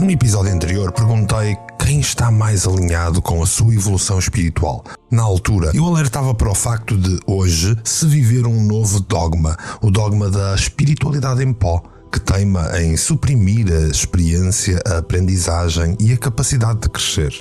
No episódio anterior perguntei quem está mais alinhado com a sua evolução espiritual. Na altura, eu alertava para o facto de hoje se viver um novo dogma, o dogma da espiritualidade em pó, que teima em suprimir a experiência, a aprendizagem e a capacidade de crescer.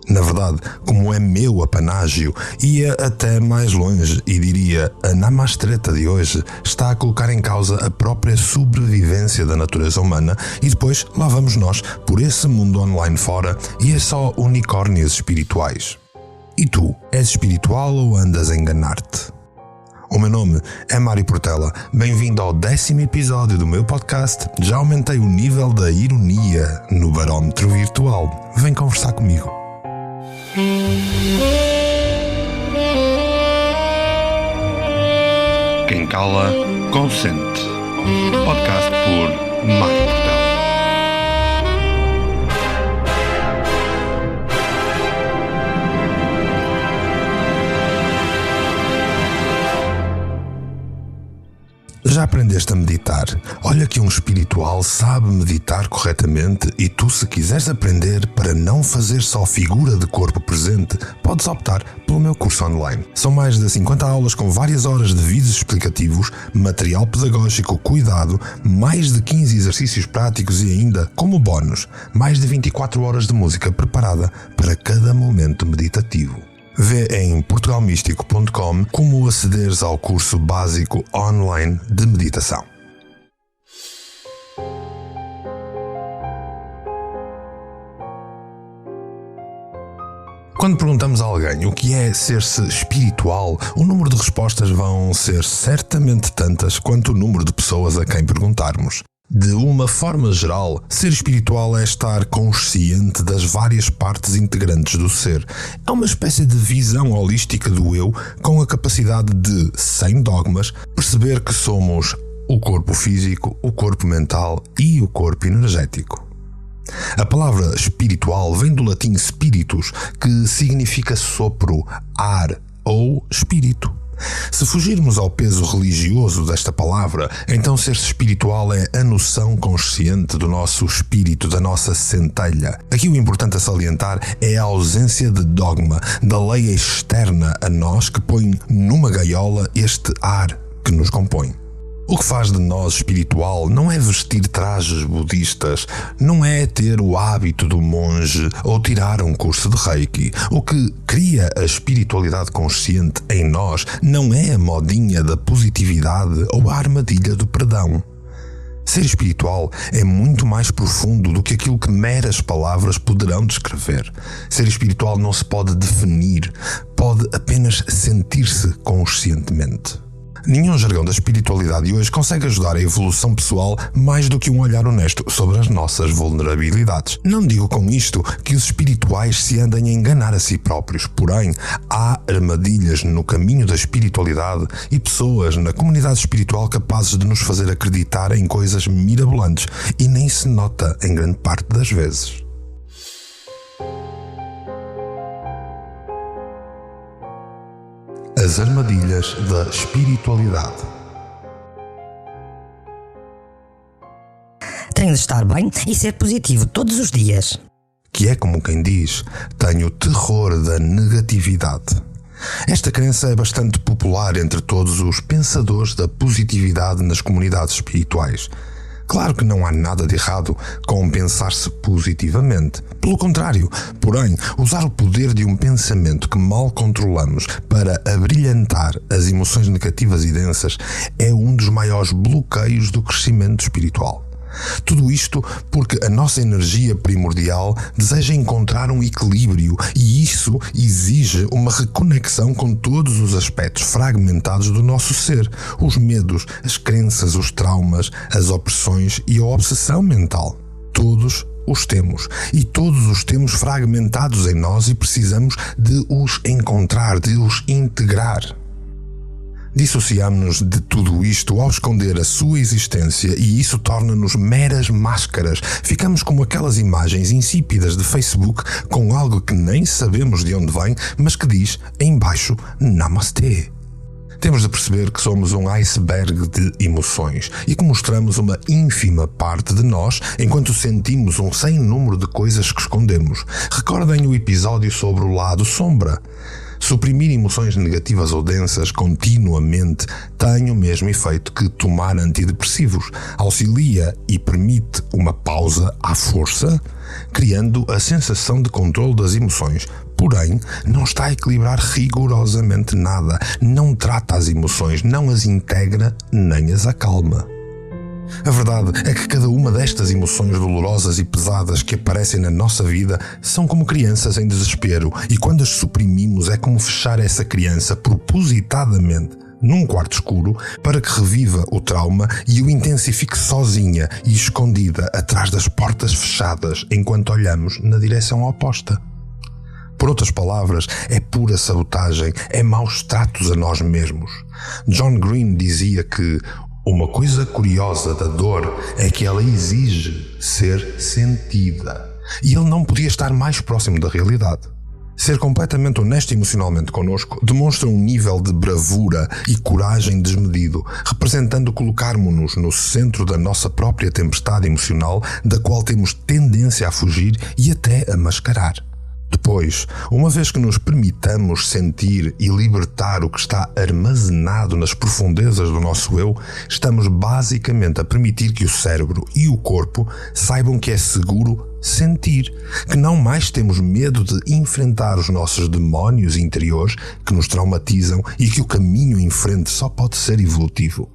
Na verdade, como é meu apanágio, ia até mais longe e diria: a Namastreta de hoje está a colocar em causa a própria sobrevivência da natureza humana e depois lá vamos nós por esse mundo online fora e é só unicórnios espirituais. E tu, és espiritual ou andas a enganar-te? O meu nome é Mário Portela, bem-vindo ao 10º episódio do meu podcast. Já aumentei o nível da ironia no barómetro virtual. Vem conversar comigo. Quem cala, consente. Podcast por Mário Portela. Já aprendeste a meditar? Olha que um espiritual sabe meditar corretamente e tu, se quiseres aprender para não fazer só figura de corpo presente, podes optar pelo meu curso online. São mais de 50 aulas com várias horas de vídeos explicativos, material pedagógico cuidado, mais de 15 exercícios práticos e ainda, como bónus, mais de 24 horas de música preparada para cada momento meditativo. Vê em portugalmístico.com como acederes ao curso básico online de meditação. Quando perguntamos a alguém o que é ser-se espiritual, o número de respostas vão ser certamente tantas quanto o número de pessoas a quem perguntarmos. De uma forma geral, ser espiritual é estar consciente das várias partes integrantes do ser. É uma espécie de visão holística do eu, com a capacidade de, sem dogmas, perceber que somos o corpo físico, o corpo mental e o corpo energético. A palavra espiritual vem do latim spiritus, que significa sopro, ar ou espírito. Se fugirmos ao peso religioso desta palavra, então ser-se espiritual é a noção consciente do nosso espírito, da nossa centelha. Aqui o importante a salientar é a ausência de dogma, da lei externa a nós que põe numa gaiola este ar que nos compõe. O que faz de nós espiritual não é vestir trajes budistas, não é ter o hábito do monge ou tirar um curso de Reiki. O que cria a espiritualidade consciente em nós não é a modinha da positividade ou a armadilha do perdão. Ser espiritual é muito mais profundo do que aquilo que meras palavras poderão descrever. Ser espiritual não se pode definir, pode apenas sentir-se conscientemente. Nenhum jargão da espiritualidade de hoje consegue ajudar a evolução pessoal mais do que um olhar honesto sobre as nossas vulnerabilidades. Não digo com isto que os espirituais se andem a enganar a si próprios, porém, há armadilhas no caminho da espiritualidade e pessoas na comunidade espiritual capazes de nos fazer acreditar em coisas mirabolantes e nem se nota em grande parte das vezes. As armadilhas da espiritualidade. Tenho de estar bem e ser positivo todos os dias. Que é como quem diz, tenho terror da negatividade. Esta crença é bastante popular entre todos os pensadores da positividade nas comunidades espirituais. Claro que não há nada de errado com pensar-se positivamente. Pelo contrário, porém, usar o poder de um pensamento que mal controlamos para abrilhantar as emoções negativas e densas é um dos maiores bloqueios do crescimento espiritual. Tudo isto porque a nossa energia primordial deseja encontrar um equilíbrio e isso exige uma reconexão com todos os aspectos fragmentados do nosso ser, os medos, as crenças, os traumas, as opressões e a obsessão mental. Todos os temos e todos os temos fragmentados em nós e precisamos de os encontrar, de os integrar. Dissociamos-nos de tudo isto ao esconder a sua existência e isso torna-nos meras máscaras. Ficamos como aquelas imagens insípidas de Facebook com algo que nem sabemos de onde vem, mas que diz em baixo Namastê. Temos de perceber que somos um iceberg de emoções e que mostramos uma ínfima parte de nós enquanto sentimos um sem número de coisas que escondemos. Recordem o episódio sobre o lado sombra. Suprimir emoções negativas ou densas continuamente tem o mesmo efeito que tomar antidepressivos. Auxilia e permite uma pausa à força, criando a sensação de controle das emoções. Porém, não está a equilibrar rigorosamente nada. Não trata as emoções, não as integra nem as acalma. A verdade é que cada uma destas emoções dolorosas e pesadas que aparecem na nossa vida são como crianças em desespero, e quando as suprimimos é como fechar essa criança propositadamente num quarto escuro para que reviva o trauma e o intensifique sozinha e escondida atrás das portas fechadas enquanto olhamos na direção oposta. Por outras palavras, é pura sabotagem, é maus tratos a nós mesmos. John Green dizia que uma coisa curiosa da dor é que ela exige ser sentida. E ele não podia estar mais próximo da realidade. Ser completamente honesto emocionalmente connosco demonstra um nível de bravura e coragem desmedido, representando colocarmos-nos no centro da nossa própria tempestade emocional, da qual temos tendência a fugir e até a mascarar. Depois, uma vez que nos permitamos sentir e libertar o que está armazenado nas profundezas do nosso eu, estamos basicamente a permitir que o cérebro e o corpo saibam que é seguro sentir, que não mais temos medo de enfrentar os nossos demónios interiores que nos traumatizam e que o caminho em frente só pode ser evolutivo.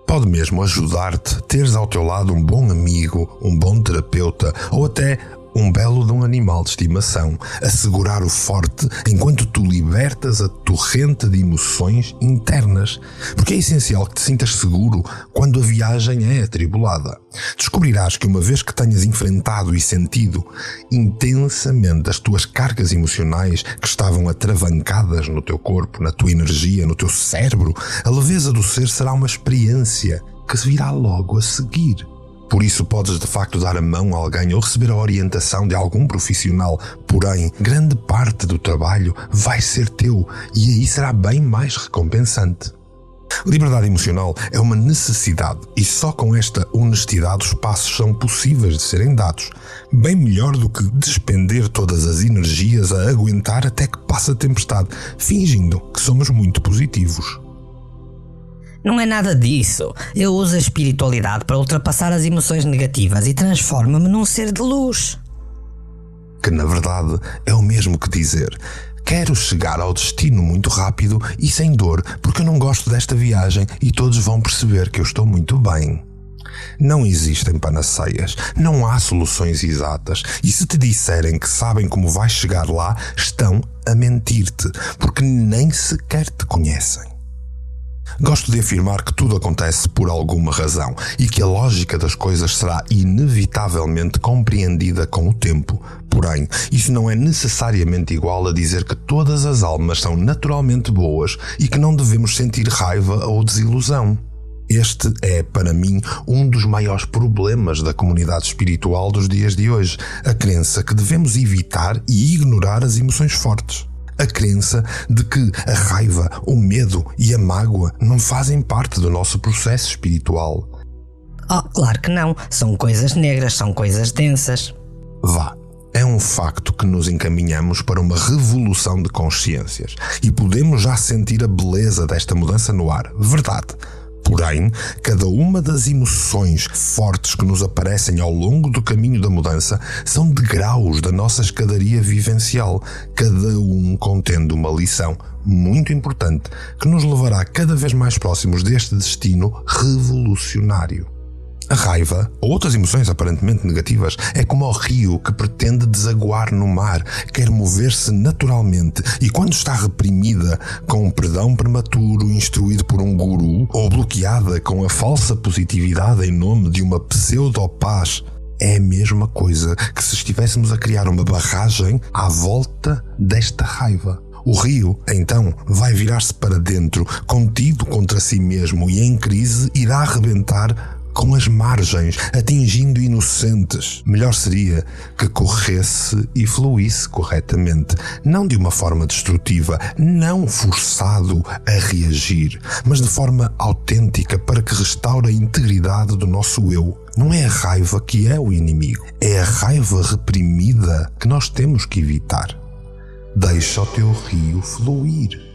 Pode mesmo ajudar-te teres ao teu lado um bom amigo, um bom terapeuta ou até um belo de um animal de estimação, a segurar o forte enquanto tu libertas a torrente de emoções internas, porque é essencial que te sintas seguro quando a viagem é atribulada. Descobrirás que uma vez que tenhas enfrentado e sentido intensamente as tuas cargas emocionais que estavam atravancadas no teu corpo, na tua energia, no teu cérebro, a leveza do ser será uma experiência que se virá logo a seguir. Por isso podes de facto dar a mão a alguém ou receber a orientação de algum profissional, porém grande parte do trabalho vai ser teu e aí será bem mais recompensante. Liberdade emocional é uma necessidade e só com esta honestidade os passos são possíveis de serem dados. Bem melhor do que despender todas as energias a aguentar até que passe a tempestade, fingindo que somos muito positivos. Não é nada disso. Eu uso a espiritualidade para ultrapassar as emoções negativas e transformo-me num ser de luz. Que na verdade é o mesmo que dizer: quero chegar ao destino muito rápido e sem dor, porque eu não gosto desta viagem e todos vão perceber que eu estou muito bem. Não existem panaceias, não há soluções exatas, e se te disserem que sabem como vais chegar lá, estão a mentir-te, porque nem sequer te conhecem. Gosto de afirmar que tudo acontece por alguma razão e que a lógica das coisas será inevitavelmente compreendida com o tempo. Porém, isso não é necessariamente igual a dizer que todas as almas são naturalmente boas e que não devemos sentir raiva ou desilusão. Este é, para mim, um dos maiores problemas da comunidade espiritual dos dias de hoje, a crença que devemos evitar e ignorar as emoções fortes. A crença de que a raiva, o medo e a mágoa não fazem parte do nosso processo espiritual. Oh, claro que não. São coisas negras, são coisas densas. Vá. É um facto que nos encaminhamos para uma revolução de consciências e podemos já sentir a beleza desta mudança no ar. Verdade. Porém, cada uma das emoções fortes que nos aparecem ao longo do caminho da mudança são degraus da nossa escadaria vivencial, cada um contendo uma lição muito importante que nos levará cada vez mais próximos deste destino revolucionário. A raiva, ou outras emoções aparentemente negativas, é como o rio que pretende desaguar no mar, quer mover-se naturalmente e quando está reprimida com um perdão prematuro instruído por um guru ou bloqueada com a falsa positividade em nome de uma pseudo-paz, é a mesma coisa que se estivéssemos a criar uma barragem à volta desta raiva. O rio, então, vai virar-se para dentro, contido contra si mesmo e em crise irá arrebentar com as margens, atingindo inocentes. Melhor seria que corresse e fluísse corretamente, não de uma forma destrutiva, não forçado a reagir, mas de forma autêntica para que restaure a integridade do nosso eu. Não é a raiva que é o inimigo, é a raiva reprimida que nós temos que evitar. Deixa o teu rio fluir.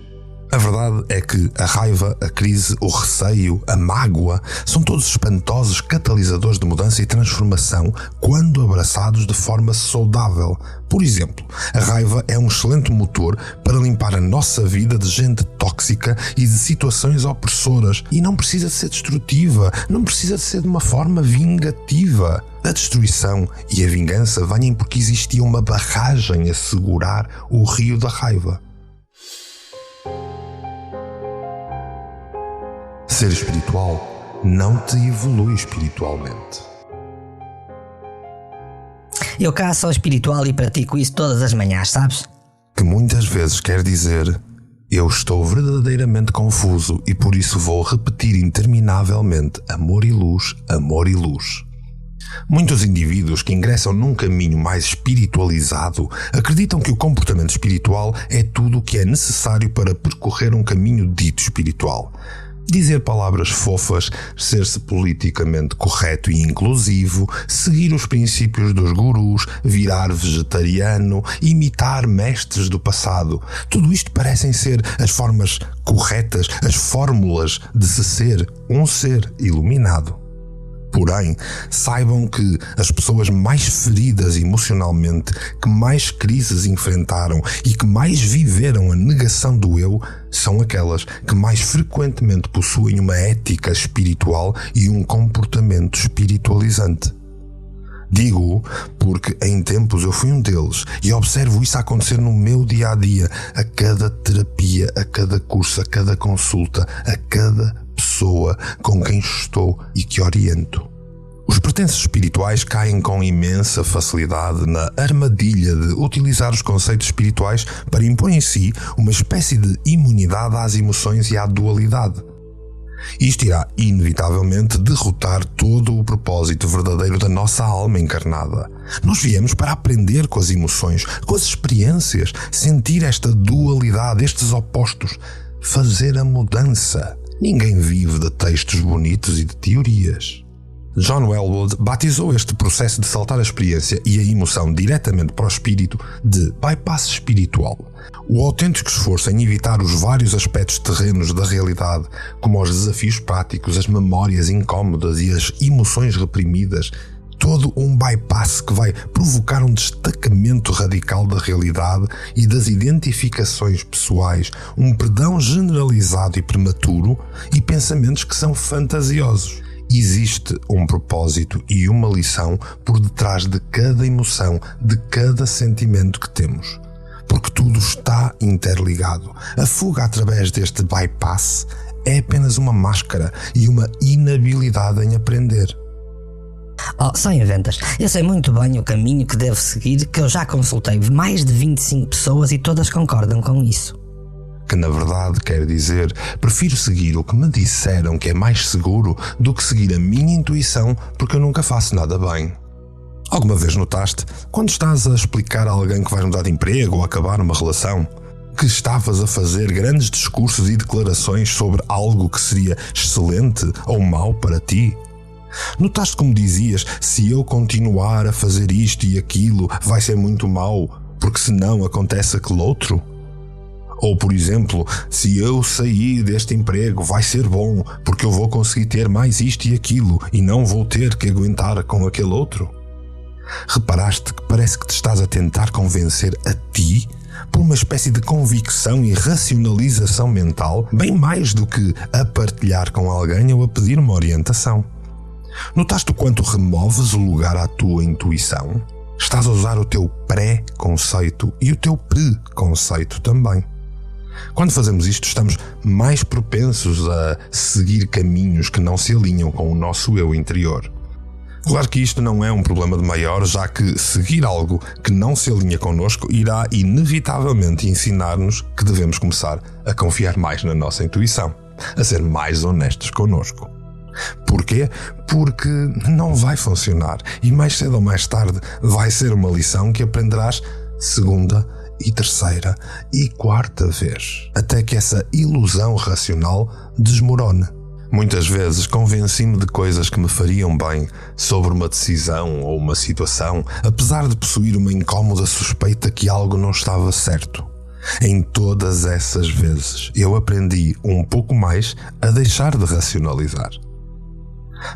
A verdade é que a raiva, a crise, o receio, a mágoa são todos espantosos catalisadores de mudança e transformação quando abraçados de forma saudável. Por exemplo, a raiva é um excelente motor para limpar a nossa vida de gente tóxica e de situações opressoras. E não precisa de ser destrutiva, não precisa de ser de uma forma vingativa. A destruição e a vingança vêm porque existia uma barragem a segurar o rio da raiva. Ser espiritual não te evolui espiritualmente. Eu cá sou espiritual e pratico isso todas as manhãs, sabes? Que muitas vezes quer dizer: eu estou verdadeiramente confuso e por isso vou repetir interminavelmente amor e luz, amor e luz. Muitos indivíduos que ingressam num caminho mais espiritualizado acreditam que o comportamento espiritual é tudo o que é necessário para percorrer um caminho dito espiritual. Dizer palavras fofas, ser-se politicamente correto e inclusivo, seguir os princípios dos gurus, virar vegetariano, imitar mestres do passado. Tudo isto parecem ser as formas corretas, as fórmulas de se ser um ser iluminado. Porém, saibam que as pessoas mais feridas emocionalmente, que mais crises enfrentaram e que mais viveram a negação do eu, são aquelas que mais frequentemente possuem uma ética espiritual e um comportamento espiritualizante. Digo-o porque em tempos eu fui um deles e observo isso acontecer no meu dia-a-dia, a cada terapia, a cada curso, a cada consulta, a cada pessoa com quem estou e que oriento. Os pertences espirituais caem com imensa facilidade na armadilha de utilizar os conceitos espirituais para impor em si uma espécie de imunidade às emoções e à dualidade. Isto irá inevitavelmente derrotar todo o propósito verdadeiro da nossa alma encarnada. Nós viemos para aprender com as emoções, com as experiências, sentir esta dualidade, estes opostos, fazer a mudança. Ninguém vive de textos bonitos e de teorias. John Welwood batizou este processo de saltar a experiência e a emoção diretamente para o espírito de bypass espiritual. O autêntico esforço em evitar os vários aspectos terrenos da realidade, como os desafios práticos, as memórias incómodas e as emoções reprimidas, todo um bypass que vai provocar um destacamento radical da realidade e das identificações pessoais, um perdão generalizado e prematuro e pensamentos que são fantasiosos. Existe um propósito e uma lição por detrás de cada emoção, de cada sentimento que temos. Porque tudo está interligado. A fuga através deste bypass é apenas uma máscara e uma inabilidade em aprender. Oh, só inventas. Eu sei muito bem o caminho que devo seguir, que eu já consultei mais de 25 pessoas e todas concordam com isso. Que na verdade quer dizer, prefiro seguir o que me disseram que é mais seguro do que seguir a minha intuição, porque eu nunca faço nada bem. Alguma vez notaste, quando estás a explicar a alguém que vais mudar de emprego ou acabar uma relação, que estavas a fazer grandes discursos e declarações sobre algo que seria excelente ou mau para ti? Notaste como dizias, se eu continuar a fazer isto e aquilo vai ser muito mau, porque senão acontece aquele outro? Ou, por exemplo, se eu sair deste emprego vai ser bom, porque eu vou conseguir ter mais isto e aquilo e não vou ter que aguentar com aquele outro? Reparaste que parece que te estás a tentar convencer a ti por uma espécie de convicção e racionalização mental, bem mais do que a partilhar com alguém ou a pedir uma orientação. Notaste o quanto removes o lugar à tua intuição? Estás a usar o teu pré-conceito e o teu pre-conceito também. Quando fazemos isto, estamos mais propensos a seguir caminhos que não se alinham com o nosso eu interior. Claro que isto não é um problema de maior, já que seguir algo que não se alinha connosco irá inevitavelmente ensinar-nos que devemos começar a confiar mais na nossa intuição, a ser mais honestos connosco. Porquê? Porque não vai funcionar e mais cedo ou mais tarde vai ser uma lição que aprenderás segunda e terceira e quarta vez, até que essa ilusão racional desmorone. Muitas vezes convenci-me de coisas que me fariam bem sobre uma decisão ou uma situação, apesar de possuir uma incómoda suspeita que algo não estava certo. Em todas essas vezes, eu aprendi um pouco mais a deixar de racionalizar.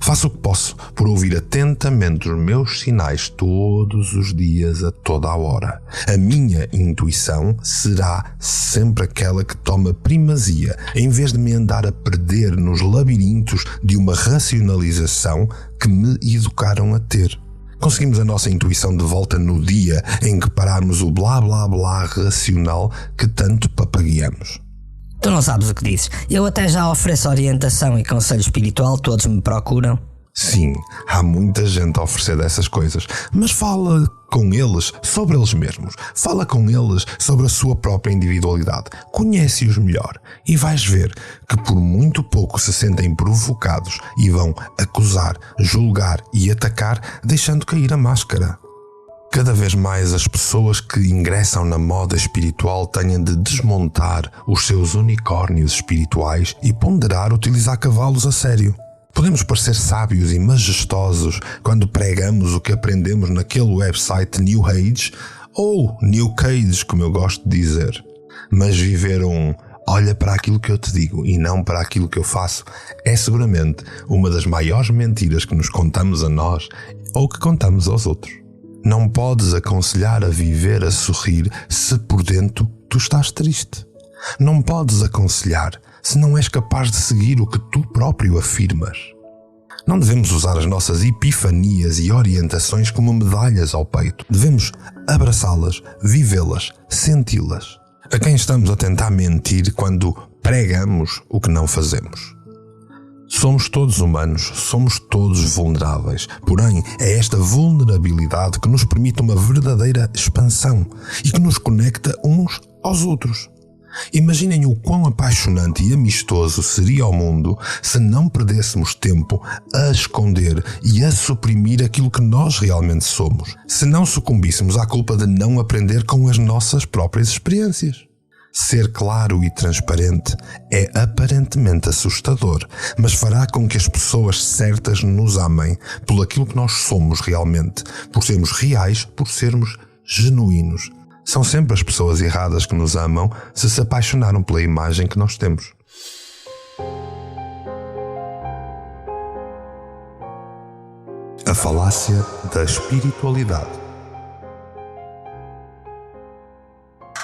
Faço o que posso por ouvir atentamente os meus sinais todos os dias, a toda a hora. A minha intuição será sempre aquela que toma primazia, em vez de me andar a perder nos labirintos de uma racionalização que me educaram a ter. Conseguimos a nossa intuição de volta no dia em que pararmos o blá blá blá racional que tanto papagueamos. Tu não sabes o que dizes. Eu até já ofereço orientação e conselho espiritual, todos me procuram. Sim, há muita gente a oferecer dessas coisas, mas fala com eles sobre eles mesmos. Fala com eles sobre a sua própria individualidade. Conhece-os melhor e vais ver que por muito pouco se sentem provocados e vão acusar, julgar e atacar, deixando cair a máscara. Cada vez mais as pessoas que ingressam na moda espiritual têm de desmontar os seus unicórnios espirituais e ponderar utilizar cavalos a sério. Podemos parecer sábios e majestosos quando pregamos o que aprendemos naquele website New Age, ou New Cage, como eu gosto de dizer. Mas viver olha para aquilo que eu te digo e não para aquilo que eu faço é seguramente uma das maiores mentiras que nos contamos a nós ou que contamos aos outros. Não podes aconselhar a viver a sorrir se por dentro tu estás triste. Não podes aconselhar se não és capaz de seguir o que tu próprio afirmas. Não devemos usar as nossas epifanias e orientações como medalhas ao peito. Devemos abraçá-las, vivê-las, senti-las. A quem estamos a tentar mentir quando pregamos o que não fazemos? Somos todos humanos, somos todos vulneráveis, porém é esta vulnerabilidade que nos permite uma verdadeira expansão e que nos conecta uns aos outros. Imaginem o quão apaixonante e amistoso seria o mundo se não perdêssemos tempo a esconder e a suprimir aquilo que nós realmente somos, se não sucumbíssemos à culpa de não aprender com as nossas próprias experiências. Ser claro e transparente é aparentemente assustador, mas fará com que as pessoas certas nos amem por aquilo que nós somos realmente, por sermos reais, por sermos genuínos. São sempre as pessoas erradas que nos amam se apaixonaram pela imagem que nós temos. A falácia da espiritualidade.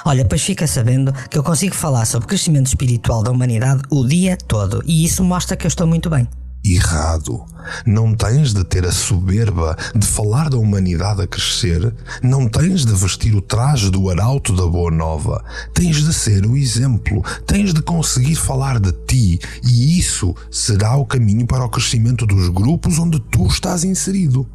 Olha, pois fica sabendo que eu consigo falar sobre o crescimento espiritual da humanidade o dia todo e isso mostra que eu estou muito bem. Errado. Não tens de ter a soberba de falar da humanidade a crescer, não tens de vestir o traje do arauto da Boa Nova, tens de ser o exemplo, tens de conseguir falar de ti e isso será o caminho para o crescimento dos grupos onde tu estás inserido.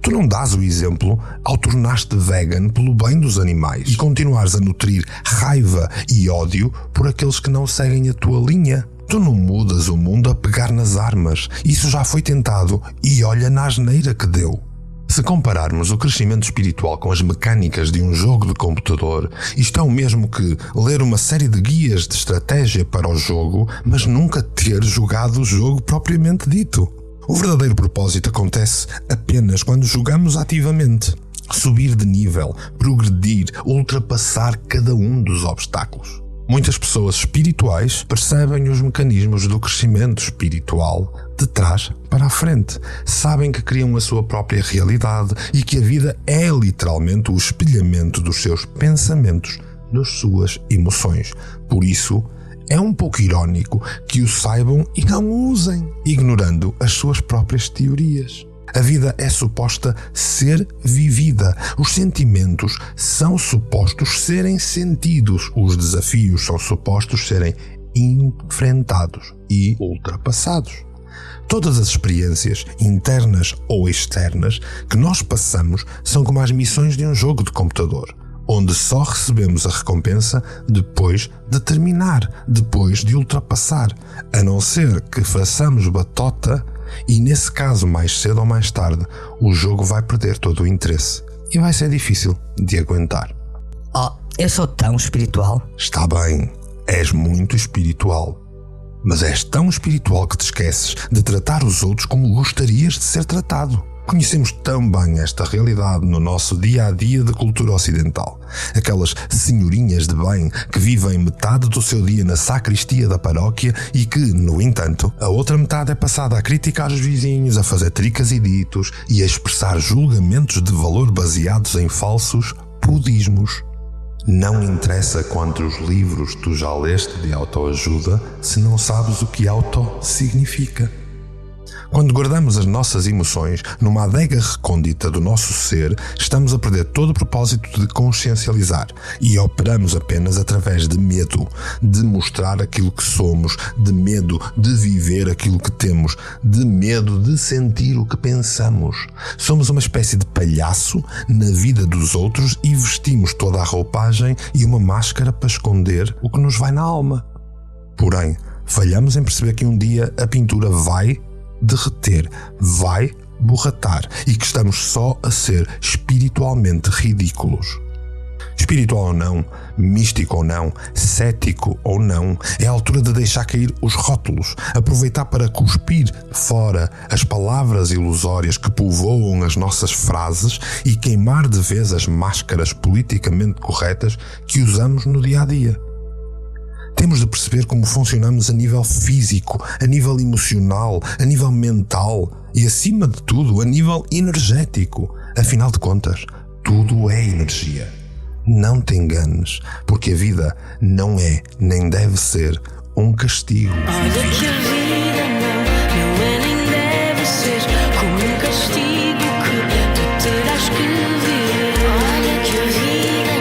Tu não dás o exemplo ao tornar-te vegan pelo bem dos animais e continuares a nutrir raiva e ódio por aqueles que não seguem a tua linha. Tu não mudas o mundo a pegar nas armas. Isso já foi tentado e olha na asneira que deu. Se compararmos o crescimento espiritual com as mecânicas de um jogo de computador, isto é o mesmo que ler uma série de guias de estratégia para o jogo, mas nunca ter jogado o jogo propriamente dito. O verdadeiro propósito acontece apenas quando jogamos ativamente. Subir de nível, progredir, ultrapassar cada um dos obstáculos. Muitas pessoas espirituais percebem os mecanismos do crescimento espiritual de trás para a frente. Sabem que criam a sua própria realidade e que a vida é literalmente o espelhamento dos seus pensamentos, das suas emoções. Por isso, é um pouco irónico que o saibam e não o usem, ignorando as suas próprias teorias. A vida é suposta ser vivida. Os sentimentos são supostos serem sentidos. Os desafios são supostos serem enfrentados e ultrapassados. Todas as experiências, internas ou externas, que nós passamos são como as missões de um jogo de computador, onde só recebemos a recompensa depois de terminar, depois de ultrapassar. A não ser que façamos batota, E nesse caso, mais cedo ou mais tarde, o jogo vai perder todo o interesse e vai ser difícil de aguentar. Oh, eu sou tão espiritual. Está bem, és muito espiritual. Mas és tão espiritual que te esqueces de tratar os outros como gostarias de ser tratado. Conhecemos tão bem esta realidade no nosso dia-a-dia da cultura ocidental. Aquelas senhorinhas de bem que vivem metade do seu dia na sacristia da paróquia e que, no entanto, a outra metade é passada a criticar os vizinhos, a fazer tricas e ditos e a expressar julgamentos de valor baseados em falsos budismos. Não interessa quantos livros tu já leste de autoajuda se não sabes o que auto significa. Quando guardamos as nossas emoções numa adega recôndita do nosso ser, estamos a perder todo o propósito de consciencializar e operamos apenas através de medo, de mostrar aquilo que somos, de medo de viver aquilo que temos, de medo de sentir o que pensamos. Somos uma espécie de palhaço na vida dos outros e vestimos toda a roupagem e uma máscara para esconder o que nos vai na alma. Porém, falhamos em perceber que um dia a pintura vai derreter, vai borratar e que estamos só a ser espiritualmente ridículos. Espiritual ou não, místico ou não, cético ou não, é a altura de deixar cair os rótulos, aproveitar para cuspir fora as palavras ilusórias que povoam as nossas frases e queimar de vez as máscaras politicamente corretas que usamos no dia-a-dia. Temos de perceber como funcionamos a nível físico, a nível emocional, a nível mental e, acima de tudo, a nível energético. Afinal de contas, tudo é energia. Não te enganes, porque a vida não é, nem deve ser, um castigo. Olha que a vida não é nem deve ser como um castigo que tu terás que viver. Olha que a vida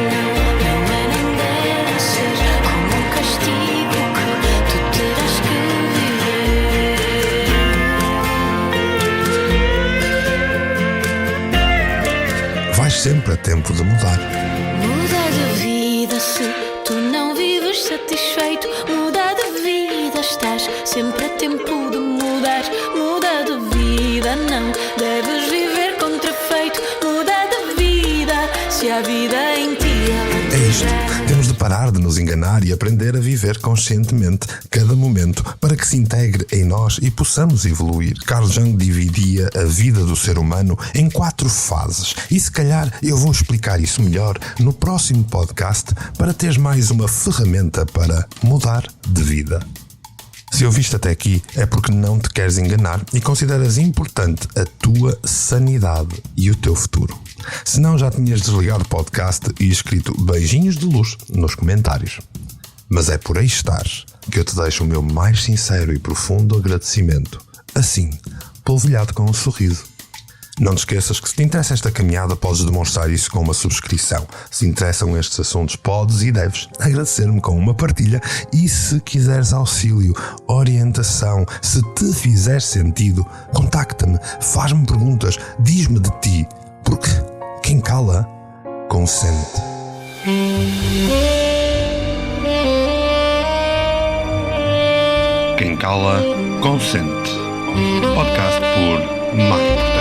não é nem deve ser como um castigo que tu terás que viver. Vais sempre a tempo de mudar. Muda de vida se tu não vives satisfeito. Muda de vida, estás sempre a tempo de mudar. Muda de vida, não deves viver contrafeito. Muda de vida, se a vida em ti É isto. Temos de parar de nos enganar e aprender a viver conscientemente cada momento para que se integre em nós e possamos evoluir. Carl Jung dividia a vida do ser humano em 4 fases e se calhar eu vou explicar isso melhor no próximo podcast para teres mais uma ferramenta para mudar de vida. Se ouviste até aqui é porque não te queres enganar e consideras importante a tua sanidade e o teu futuro. Se não, já tinhas desligado o podcast e escrito beijinhos de luz nos comentários. Mas é por aí estares que eu te deixo o meu mais sincero e profundo agradecimento, assim, polvilhado com um sorriso. Não te esqueças que se te interessa esta caminhada podes demonstrar isso com uma subscrição. Se interessam estes assuntos podes e deves agradecer-me com uma partilha e se quiseres auxílio, orientação, se te fizer sentido, contacta-me, faz-me perguntas, diz-me de ti, porque quem cala, consente. Quem cala, consente. Podcast por Marco.